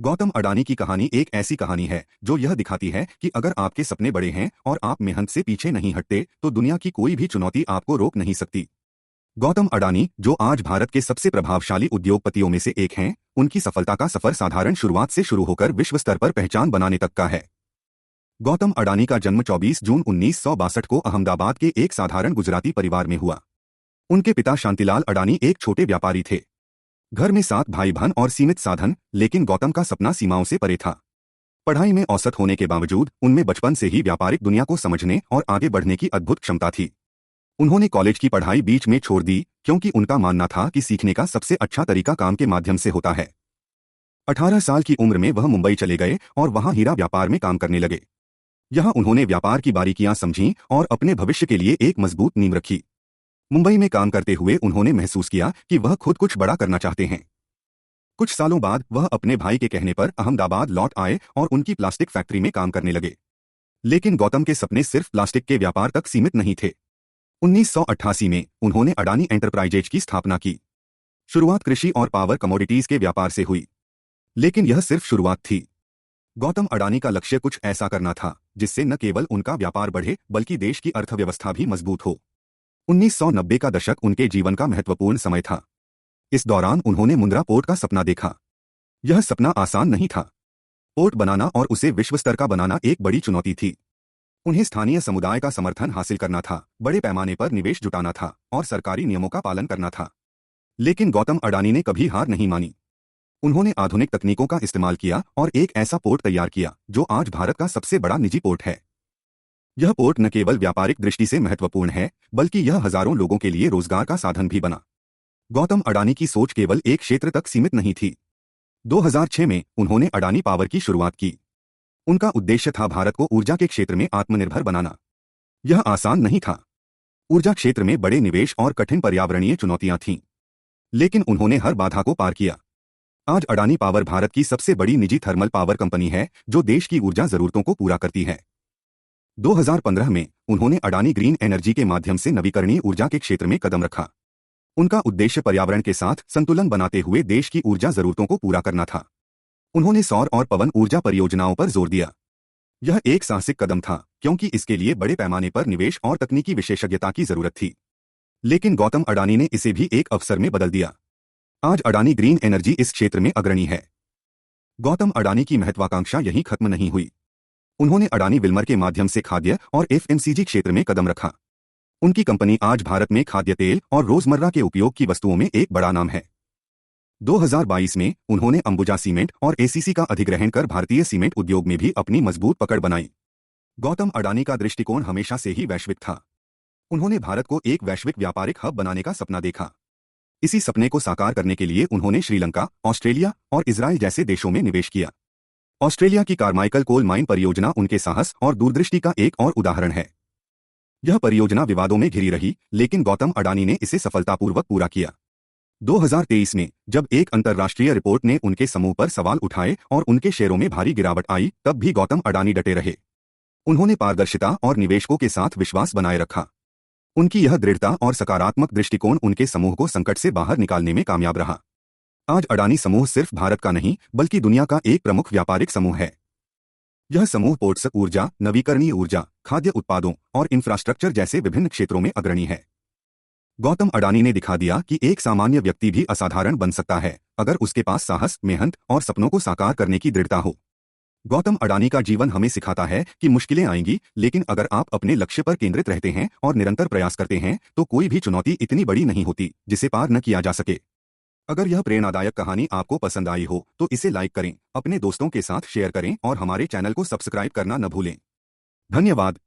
गौतम अडानी की कहानी एक ऐसी कहानी है जो यह दिखाती है कि अगर आपके सपने बड़े हैं और आप मेहनत से पीछे नहीं हटते तो दुनिया की कोई भी चुनौती आपको रोक नहीं सकती। गौतम अडानी, जो आज भारत के सबसे प्रभावशाली उद्योगपतियों में से एक हैं, उनकी सफलता का सफर साधारण शुरुआत से शुरू होकर विश्व स्तर पर पहचान बनाने तक का है। गौतम अडानी का जन्म 24 जून 1962 को अहमदाबाद के एक साधारण गुजराती परिवार में हुआ। उनके पिता शांतिलाल अडानी एक छोटे व्यापारी थे। घर में 7 भाई बहन और सीमित साधन, लेकिन गौतम का सपना सीमाओं से परे था। पढ़ाई में औसत होने के बावजूद उनमें बचपन से ही व्यापारिक दुनिया को समझने और आगे बढ़ने की अद्भुत क्षमता थी। उन्होंने कॉलेज की पढ़ाई बीच में छोड़ दी क्योंकि उनका मानना था कि सीखने का सबसे अच्छा तरीका काम के माध्यम से होता है। 18 साल की उम्र में वह मुंबई चले गए और वहां हीरा व्यापार में काम करने लगे। यहां उन्होंने व्यापार की बारीकियां समझीं और अपने भविष्य के लिए एक मजबूत नींव रखी। मुंबई में काम करते हुए उन्होंने महसूस किया कि वह खुद कुछ बड़ा करना चाहते हैं। कुछ सालों बाद वह अपने भाई के कहने पर अहमदाबाद लौट आए और उनकी प्लास्टिक फैक्ट्री में काम करने लगे। लेकिन गौतम के सपने सिर्फ प्लास्टिक के व्यापार तक सीमित नहीं थे। 1988 में उन्होंने अडानी एंटरप्राइजेज की स्थापना की। शुरुआत कृषि और पावर कमोडिटीज के व्यापार से हुई, लेकिन यह सिर्फ शुरुआत थी। गौतम अडानी का लक्ष्य कुछ ऐसा करना था जिससे न केवल उनका व्यापार बढ़े बल्कि देश की अर्थव्यवस्था भी मजबूत हो। 1990 का दशक उनके जीवन का महत्वपूर्ण समय था। इस दौरान उन्होंने मुंद्रा पोर्ट का सपना देखा। यह सपना आसान नहीं था। पोर्ट बनाना और उसे विश्व स्तर का बनाना एक बड़ी चुनौती थी। उन्हें स्थानीय समुदाय का समर्थन हासिल करना था, बड़े पैमाने पर निवेश जुटाना था और सरकारी नियमों का पालन करना था। लेकिन गौतम अडानी ने कभी हार नहीं मानी। उन्होंने आधुनिक तकनीकों का इस्तेमाल किया और एक ऐसा पोर्ट तैयार किया जो आज भारत का सबसे बड़ा निजी पोर्ट है। यह पोर्ट न केवल व्यापारिक दृष्टि से महत्वपूर्ण है, बल्कि यह हजारों लोगों के लिए रोजगार का साधन भी बना। गौतम अडानी की सोच केवल एक क्षेत्र तक सीमित नहीं थी। 2006 में उन्होंने अडानी पावर की शुरुआत की। उनका उद्देश्य था भारत को ऊर्जा के क्षेत्र में आत्मनिर्भर बनाना। यह आसान नहीं था। ऊर्जा क्षेत्र में बड़े निवेश और कठिन पर्यावरणीय चुनौतियां थीं, लेकिन उन्होंने हर बाधा को पार किया। आज अडानी पावर भारत की सबसे बड़ी निजी थर्मल पावर कंपनी है जो देश की ऊर्जा जरूरतों को पूरा करती है। 2015 में उन्होंने अडानी ग्रीन एनर्जी के माध्यम से नवीकरणीय ऊर्जा के क्षेत्र में कदम रखा। उनका उद्देश्य पर्यावरण के साथ संतुलन बनाते हुए देश की ऊर्जा जरूरतों को पूरा करना था। उन्होंने सौर और पवन ऊर्जा परियोजनाओं पर जोर दिया। यह एक साहसिक कदम था क्योंकि इसके लिए बड़े पैमाने पर निवेश और तकनीकी विशेषज्ञता की जरूरत थी। लेकिन गौतम अडानी ने इसे भी एक अवसर में बदल दिया। आज अडानी ग्रीन एनर्जी इस क्षेत्र में अग्रणी है। गौतम अडानी की महत्वाकांक्षा यहीं खत्म नहीं हुई। उन्होंने अडानी विल्मर के माध्यम से खाद्य और एफएमसीजी क्षेत्र में कदम रखा। उनकी कंपनी आज भारत में खाद्य तेल और रोजमर्रा के उपयोग की वस्तुओं में एक बड़ा नाम है। 2022 में उन्होंने अंबुजा सीमेंट और एसीसी का अधिग्रहण कर भारतीय सीमेंट उद्योग में भी अपनी मजबूत पकड़ बनाई। गौतम अडानी का दृष्टिकोण हमेशा से ही वैश्विक था। उन्होंने भारत को एक वैश्विक व्यापारिक हब बनाने का सपना देखा। इसी सपने को साकार करने के लिए उन्होंने श्रीलंका, ऑस्ट्रेलिया और इजराइल जैसे देशों में निवेश किया। ऑस्ट्रेलिया की कार्माइकल कोल माइन परियोजना उनके साहस और दूरदृष्टि का एक और उदाहरण है। यह परियोजना विवादों में घिरी रही, लेकिन गौतम अडानी ने इसे सफलतापूर्वक पूरा किया। 2023 में जब एक अंतर्राष्ट्रीय रिपोर्ट ने उनके समूह पर सवाल उठाए और उनके शेयरों में भारी गिरावट आई, तब भी गौतम अडानी डटे रहे। उन्होंने पारदर्शिता और निवेशकों के साथ विश्वास बनाए रखा। उनकी यह दृढ़ता और सकारात्मक दृष्टिकोण उनके समूह को संकट से बाहर निकालने में कामयाब रहा। आज अडानी समूह सिर्फ भारत का नहीं बल्कि दुनिया का एक प्रमुख व्यापारिक समूह है। यह समूह पोर्ट्स, ऊर्जा, नवीकरणीय ऊर्जा, खाद्य उत्पादों और इंफ्रास्ट्रक्चर जैसे विभिन्न क्षेत्रों में अग्रणी है। गौतम अडानी ने दिखा दिया कि एक सामान्य व्यक्ति भी असाधारण बन सकता है अगर उसके पास साहस, मेहनत और सपनों को साकार करने की दृढ़ता हो। गौतम अडानी का जीवन हमें सिखाता है कि मुश्किलें आएंगी, लेकिन अगर आप अपने लक्ष्य पर केंद्रित रहते हैं और निरंतर प्रयास करते हैं तो कोई भी चुनौती इतनी बड़ी नहीं होती जिसे पार न किया जा सके। अगर यह प्रेरणादायक कहानी आपको पसंद आई हो तो इसे लाइक करें, अपने दोस्तों के साथ शेयर करें और हमारे चैनल को सब्सक्राइब करना न भूलें। धन्यवाद।